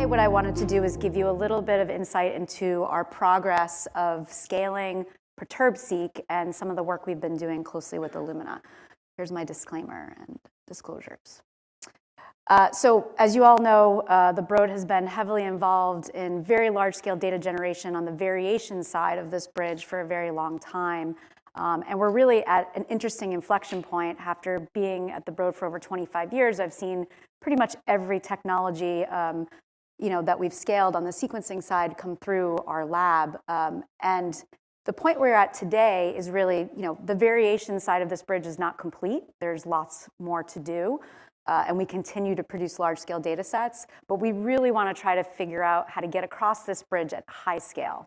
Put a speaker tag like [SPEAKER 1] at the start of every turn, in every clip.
[SPEAKER 1] Today, what I wanted to do is give you a little bit of insight into our progress of scaling Perturb-seq and some of the work we've been doing closely with Illumina. Here's my disclaimer and disclosures. So as you all know, the Broad has been heavily involved in very large-scale data generation on the variation side of this bridge for a very long time. And we're really at an interesting inflection point. After being at the Broad for over 25 years, I've seen pretty much every technology that we've scaled on the sequencing side come through our lab. And the point we're at today is really, the variation side of this bridge is not complete. There's lots more to do. And we continue to produce large-scale data sets. But we really want to try to figure out how to get across this bridge at high scale.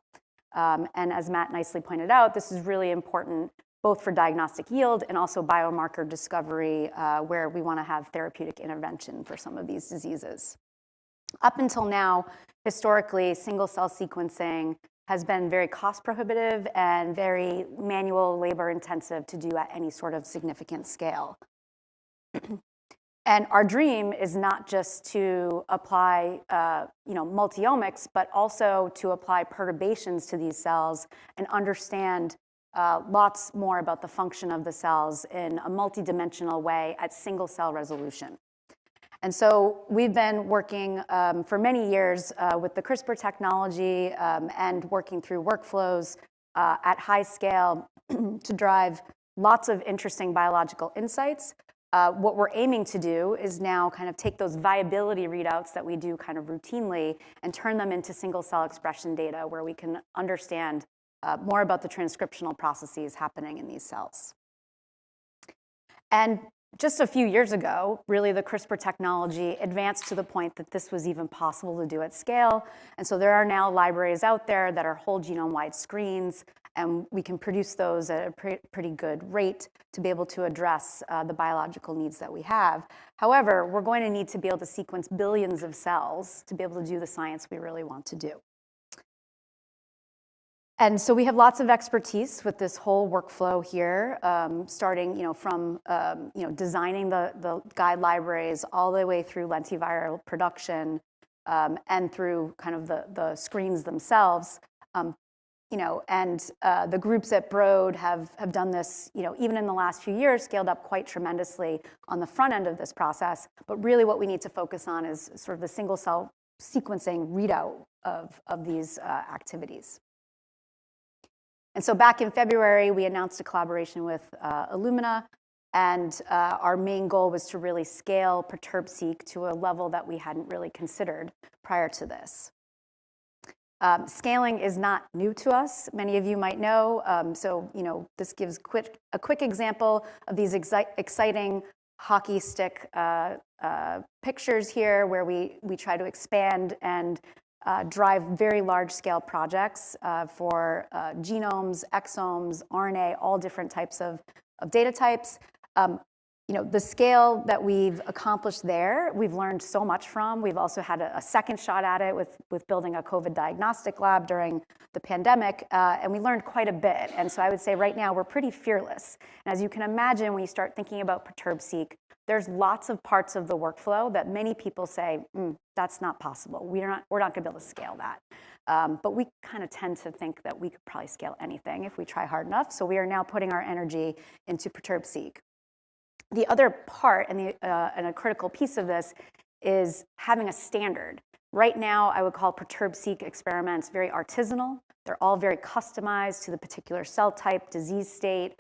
[SPEAKER 1] And as Matt nicely pointed out, this is really important both for diagnostic yield and also biomarker discovery, where we want to have therapeutic intervention for some of these diseases. Up until now, historically, single-cell sequencing has been very cost-prohibitive and very manual, labor-intensive to do at any sort of significant scale. And our dream is not just to apply, multi-omics, but also to apply perturbations to these cells and understand lots more about the function of the cells in a multidimensional way at single-cell resolution. And so we've been working for many years with the CRISPR technology and working through workflows at high scale to drive lots of interesting biological insights. What we're aiming to do is now kind of take those viability readouts that we do kind of routinely and turn them into single-cell expression data where we can understand more about the transcriptional processes happening in these cells. And just a few years ago, really the CRISPR technology advanced to the point that this was even possible to do at scale. And so there are now libraries out there that are whole genome-wide screens, and we can produce those at a pretty good rate to be able to address the biological needs that we have. However, we're going to need to be able to sequence billions of cells to be able to do the science we really want to do. And so we have lots of expertise with this whole workflow here, starting from designing the guide libraries all the way through lentiviral production and through kind of the screens themselves. And the groups at Broad have done this, even in the last few years, scaled up quite tremendously on the front end of this process. But really what we need to focus on is sort of the single cell sequencing readout of these activities. And so back in February, we announced a collaboration with Illumina, and our main goal was to really scale Perturb-seq to a level that we hadn't really considered prior to this. Scaling is not new to us. Many of you might know. This gives a quick example of these exciting hockey stick pictures here, where we try to expand and drive very large-scale projects for genomes, exomes, RNA, all different types of data types. The scale that we've accomplished there, we've learned so much from. We've also had a second shot at it with building a COVID diagnostic lab during the pandemic, and we learned quite a bit. And so I would say right now we're pretty fearless. And as you can imagine, when you start thinking about Perturb-seq, there's lots of parts of the workflow that many people say, that's not possible. We're not going to be able to scale that. But we kind of tend to think that we could probably scale anything if we try hard enough. So we are now putting our energy into Perturb-seq. The other part and a critical piece of this is having a standard. Right now, I would call Perturb-seq experiments very artisanal. They're all very customized to the particular cell type, disease state,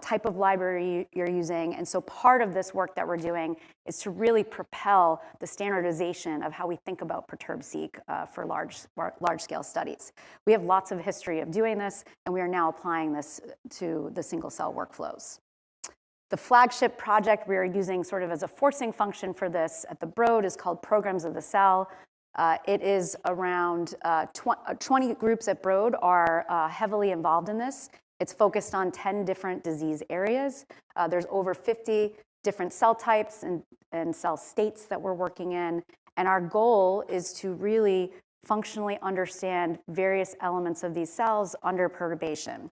[SPEAKER 1] type of library you're using. And so part of this work that we're doing is to really propel the standardization of how we think about Perturb-seq for large-scale studies. We have lots of history of doing this, and we are now applying this to the single-cell workflows. The flagship project we are using sort of as a forcing function for this at the Broad is called Programs of the Cell. It is around 20 groups at Broad are heavily involved in this. It's focused on 10 different disease areas. There's over 50 different cell types and cell states that we're working in. And our goal is to really functionally understand various elements of these cells under perturbation.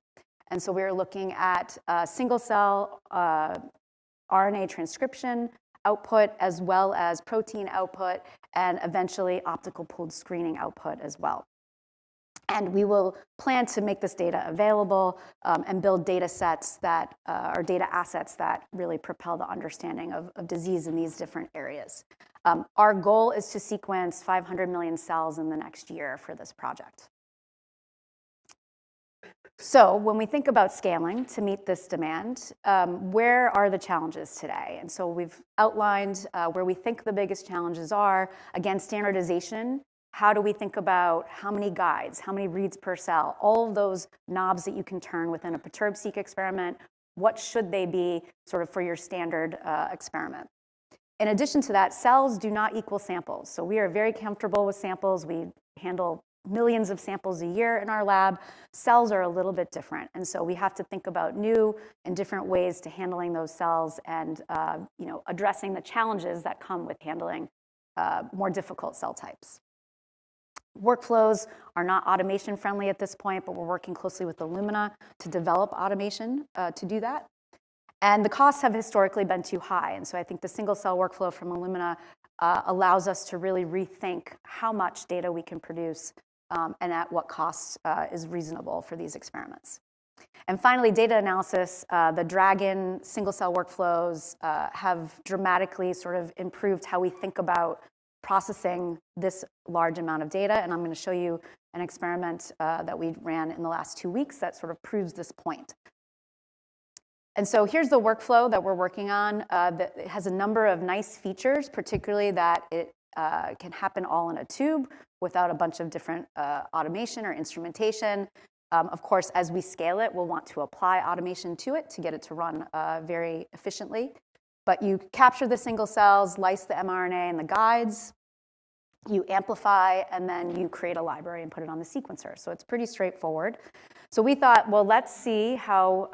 [SPEAKER 1] And so we're looking at single cell RNA transcription, output, as well as protein output, and eventually optical pooled screening output as well. And we will plan to make this data available and build data sets that or data assets that really propel the understanding of disease in these different areas. Our goal is to sequence 500 million cells in the next year for this project. So when we think about scaling to meet this demand, where are the challenges today? And so we've outlined where we think the biggest challenges are. Again, standardization. How do we think about how many guides, how many reads per cell, all of those knobs that you can turn within a Perturb-seq experiment? What should they be sort of for your standard experiment? In addition to that, cells do not equal samples. So we are very comfortable with samples. We handle millions of samples a year in our lab. Cells are a little bit different. And so we have to think about new and different ways to handling those cells and addressing the challenges that come with handling more difficult cell types. Workflows are not automation friendly at this point, but we're working closely with Illumina to develop automation to do that. And the costs have historically been too high. And so I think the single cell workflow from Illumina allows us to really rethink how much data we can produce and at what cost is reasonable for these experiments. And finally, data analysis. The Dragon single cell workflows have dramatically sort of improved how we think about processing this large amount of data. And I'm going to show you an experiment that we ran in the last 2 weeks that sort of proves this point. And so here's the workflow that we're working on. It has a number of nice features, particularly that it can happen all in a tube without a bunch of different automation or instrumentation. Of course, as we scale it, we'll want to apply automation to it to get it to run very efficiently. But you capture the single cells, lyse the mRNA and the guides, you amplify, and then you create a library and put it on the sequencer. So it's pretty straightforward. So we thought, well, let's see how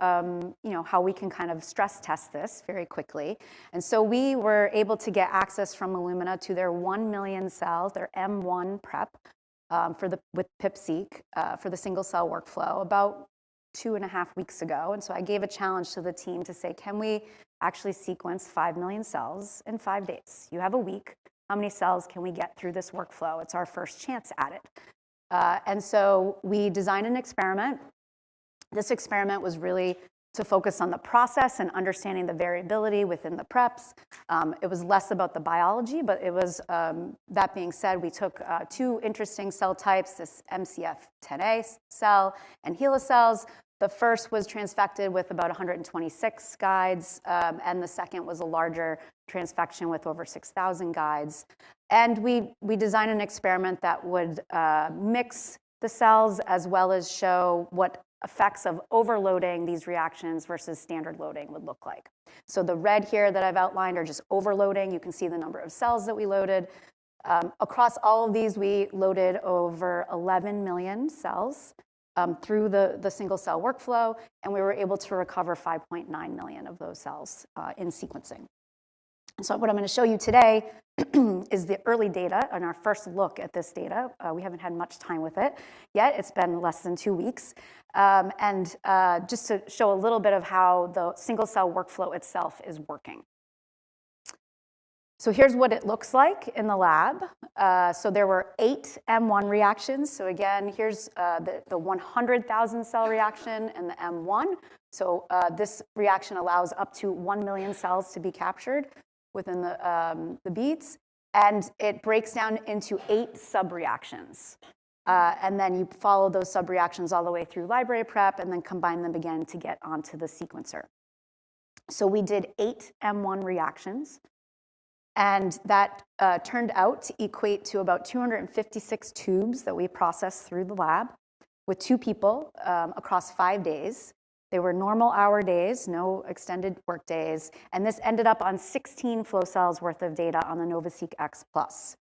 [SPEAKER 1] we can kind of stress test this very quickly. And so we were able to get access from Illumina to their 1 million cells, their M1 prep with Perturb-seq for the single cell workflow about 2.5 weeks ago. And so I gave a challenge to the team to say, can we actually sequence 5 million cells in 5 days? You have a week. How many cells can we get through this workflow? It's our first chance at it. And so we designed an experiment. This experiment was really to focus on the process and understanding the variability within the preps. It was less about the biology, but it was, that being said, we took 2 interesting cell types, this MCF10A cell and HeLa cells. The first was transfected with about 126 guides, and the second was a larger transfection with over 6,000 guides. And we designed an experiment that would mix the cells as well as show what effects of overloading these reactions versus standard loading would look like. So the red here that I've outlined are just overloading. You can see the number of cells that we loaded. Across all of these, we loaded over 11 million cells through the single cell workflow, and we were able to recover 5.9 million of those cells in sequencing. So what I'm going to show you today is the early data and our first look at this data. We haven't had much time with it yet. It's been less than 2 weeks. And just to show a little bit of how the single cell workflow itself is working. So here's what it looks like in the lab. So there were 8 M1 reactions. So again, here's the 100,000 cell reaction and the M1. So this reaction allows up to 1 million cells to be captured within the beads. And it breaks down into 8 subreactions. And then you follow those subreactions all the way through library prep and then combine them again to get onto the sequencer. So we did 8 M1 reactions. And that turned out to equate to about 256 tubes that we processed through the lab with 2 people across 5 days. They were normal hour days, no extended work days. And this ended up on 16 flow cells worth of data on the NovaSeq X Plus.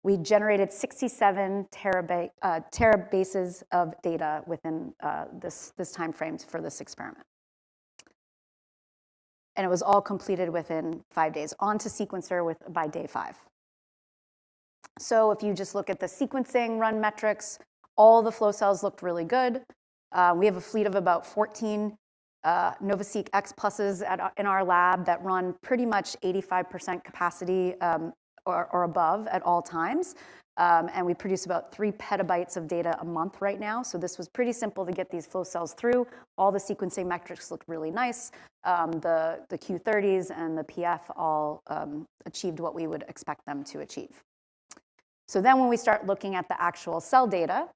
[SPEAKER 1] We generated 67 terabases of data within this time frame for this experiment. And it was all completed within 5 days, onto sequencer by day 5. So if you just look at the sequencing run metrics, all the flow cells looked really good. We have a fleet of about 14 NovaSeq X pluses in our lab that run pretty much 85% capacity or above at all times. And we produce about 3 petabytes of data a month right now. So this was pretty simple to get these flow cells through. All the sequencing metrics looked really nice. The Q30s and the PF all achieved what we would expect them to achieve. So then when we start looking at the actual cell data,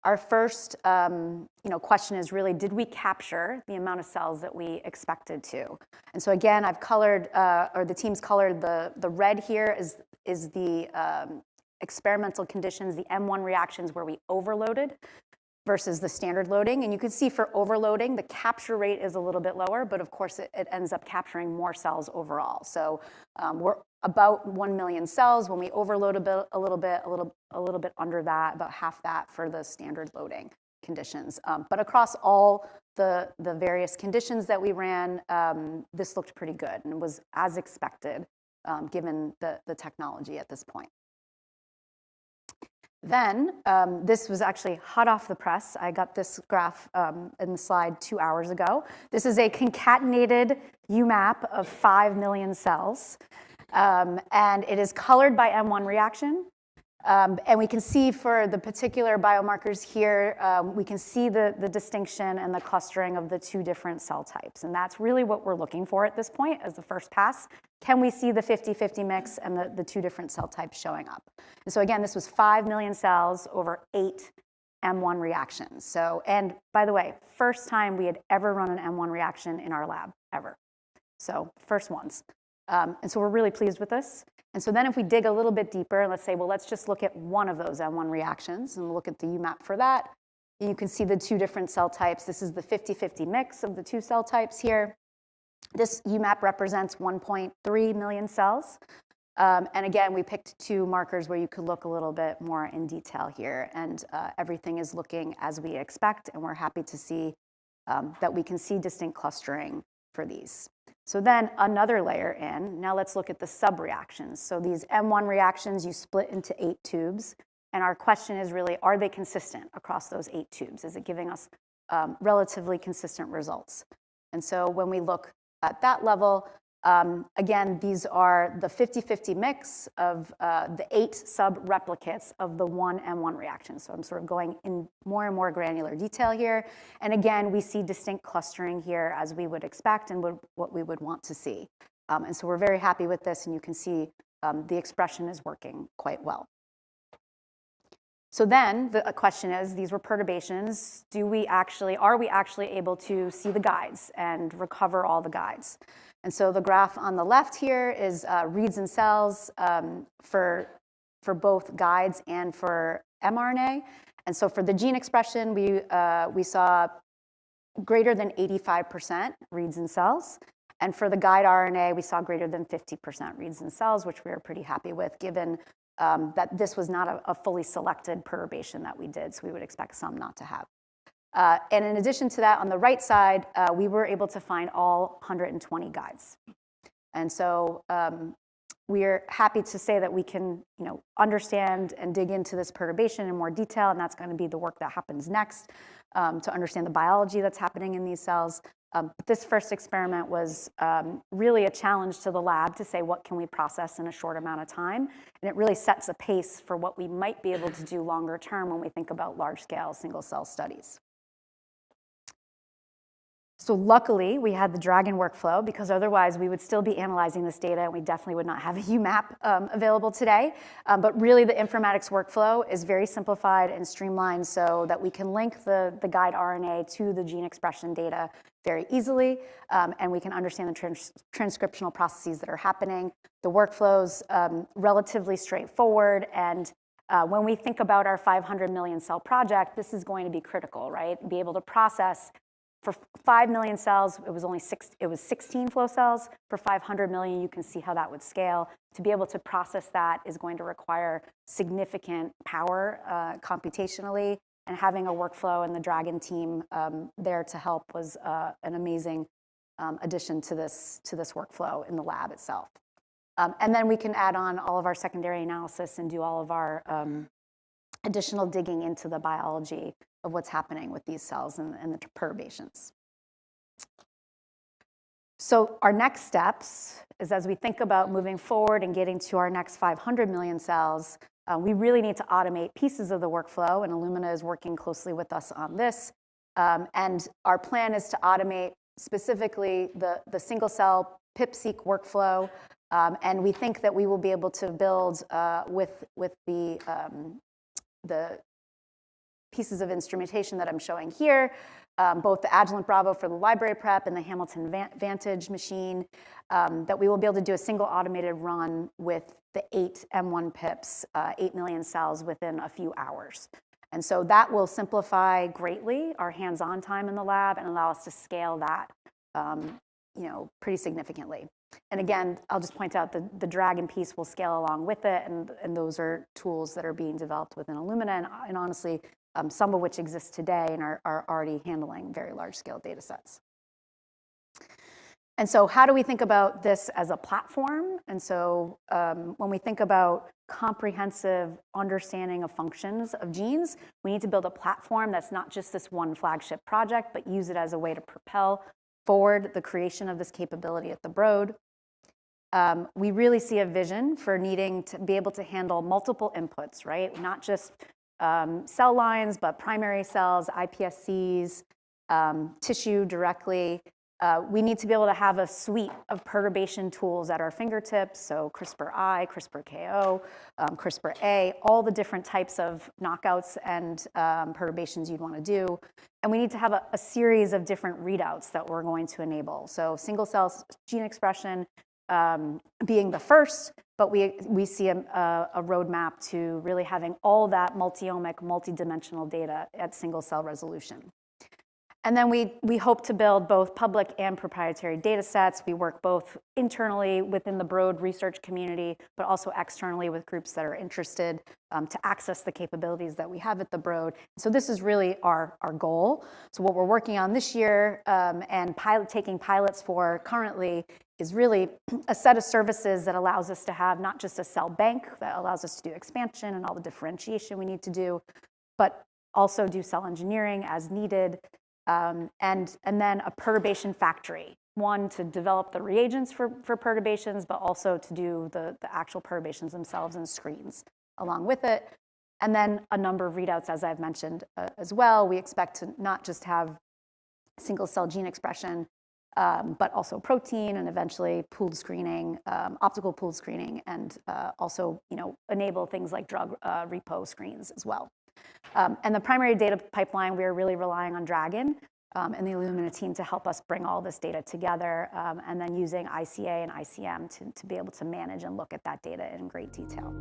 [SPEAKER 1] our first question is really, did we capture the amount of cells that we expected to? And so again, I've colored, or the team's colored, the red here is the experimental conditions, the M1 reactions where we overloaded versus the standard loading. And you can see for overloading, the capture rate is a little bit lower, but of course it ends up capturing more cells overall. So we're about 1 million cells. When we overload a little bit under that, about half that for the standard loading conditions. But across all the various conditions that we ran, this looked pretty good and was as expected given the technology at this point. Then, this was actually hot off the press. I got this graph in the slide 2 hours ago. This is a concatenated UMAP of 5 million cells. And it is colored by M1 reaction. And we can see for the particular biomarkers here, we can see the distinction and the clustering of the 2 different cell types. And that's really what we're looking for at this point as the first pass. Can we see the 50-50 mix and the 2 different cell types showing up? And so again, this was 5 million cells over 8 M1 reactions. So, and by the way, first time we had ever run an M1 reaction in our lab, ever. So first ones. And so we're really pleased with this. And so then if we dig a little bit deeper, and let's say, well, let's just look at one of those M1 reactions and look at the UMAP for that. And you can see the 2 different cell types. This is the 50-50 mix of the 2 cell types here. This UMAP represents 1.3 million cells. And again, we picked 2 markers where you could look a little bit more in detail here. And everything is looking as we expect. And we're happy to see that we can see distinct clustering for these. So then another layer in. Now let's look at the sub-reactions. So these M1 reactions, you split into 8 tubes. And our question is really, are they consistent across those 8 tubes? Is it giving us relatively consistent results? And so when we look at that level, again, these are the 50-50 mix of the 8 sub-replicates of the 1 M1 reaction. So I'm sort of going in more and more granular detail here. And again, we see distinct clustering here as we would expect and what we would want to see. And so we're very happy with this, and you can see the expression is working quite well. So then the question is, these were perturbations. Are we actually able to see the guides and recover all the guides? And so the graph on the left here is reads in cells for both guides and for mRNA. And so for the gene expression, we saw greater than 85% reads in cells. And for the guide RNA, we saw greater than 50% reads in cells, which we were pretty happy with, given that this was not a fully selected perturbation that we did, so we would expect some not to have. And in addition to that, on the right side, we were able to find all 120 guides. And so we're happy to say that we can understand and dig into this perturbation in more detail, and that's going to be the work that happens next to understand the biology that's happening in these cells. But this first experiment was really a challenge to the lab to say, what can we process in a short amount of time? And it really sets a pace for what we might be able to do longer term when we think about large-scale single-cell studies. So luckily, we had the DRAGON workflow, because otherwise we would still be analyzing this data, and we definitely would not have a UMAP available today. But really, the informatics workflow is very simplified and streamlined so that we can link the guide RNA to the gene expression data very easily, and we can understand the transcriptional processes that are happening. The workflow's relatively straightforward, and when we think about our 500 million cell project, this is going to be critical, right? Be able to process. For 5 million cells, it was 16 flow cells. For 500 million, you can see how that would scale. To be able to process that is going to require significant power computationally, and having a workflow and the DRAGON team there to help was an amazing addition to this workflow in the lab itself. And then we can add on all of our secondary analysis and do all of our additional digging into the biology of what's happening with these cells and the perturbations. So our next steps is, as we think about moving forward and getting to our next 500 million cells, we really need to automate pieces of the workflow, and Illumina is working closely with us on this. And our plan is to automate specifically the single cell Perturb-seq workflow, and we think that we will be able to build with the pieces of instrumentation that I'm showing here, both the Agilent Bravo for the library prep and the Hamilton Vantage machine, that we will be able to do a single automated run with the 8 M1 PIPs, 8 million cells within a few hours. And so that will simplify greatly our hands-on time in the lab and allow us to scale that pretty significantly. And again, I'll just point out the Dragon piece will scale along with it, and those are tools that are being developed within Illumina, and honestly, some of which exist today and are already handling very large-scale data sets. And so how do we think about this as a platform? And so when we think about comprehensive understanding of functions of genes, we need to build a platform that's not just this one flagship project, but use it as a way to propel forward the creation of this capability at the Broad. We really see a vision for needing to be able to handle multiple inputs, right? Not just cell lines, but primary cells, iPSCs, tissue directly. We need to be able to have a suite of perturbation tools at our fingertips, so CRISPR-I, CRISPR-Ko, CRISPR-A, all the different types of knockouts and perturbations you'd want to do. And we need to have a series of different readouts that we're going to enable. So single cell gene expression being the first, but we see a roadmap to really having all that multi-omic, multi-dimensional data at single cell resolution. And then we hope to build both public and proprietary data sets. We work both internally within the Broad research community, but also externally with groups that are interested to access the capabilities that we have at the Broad. So this is really our goal. So what we're working on this year and taking pilots for currently is really a set of services that allows us to have not just a cell bank that allows us to do expansion and all the differentiation we need to do, but also do cell engineering as needed. And then a perturbation factory, one to develop the reagents for perturbations, but also to do the actual perturbations themselves and screens along with it. And then a number of readouts, as I've mentioned as well. We expect to not just have single cell gene expression, but also protein and eventually pooled screening, optical pooled screening, and also enable things like drug repo screens as well. And the primary data pipeline, we are really relying on Dragon and the Illumina team to help us bring all this data together, and then using ICA and ICM to be able to manage and look at that data in great detail.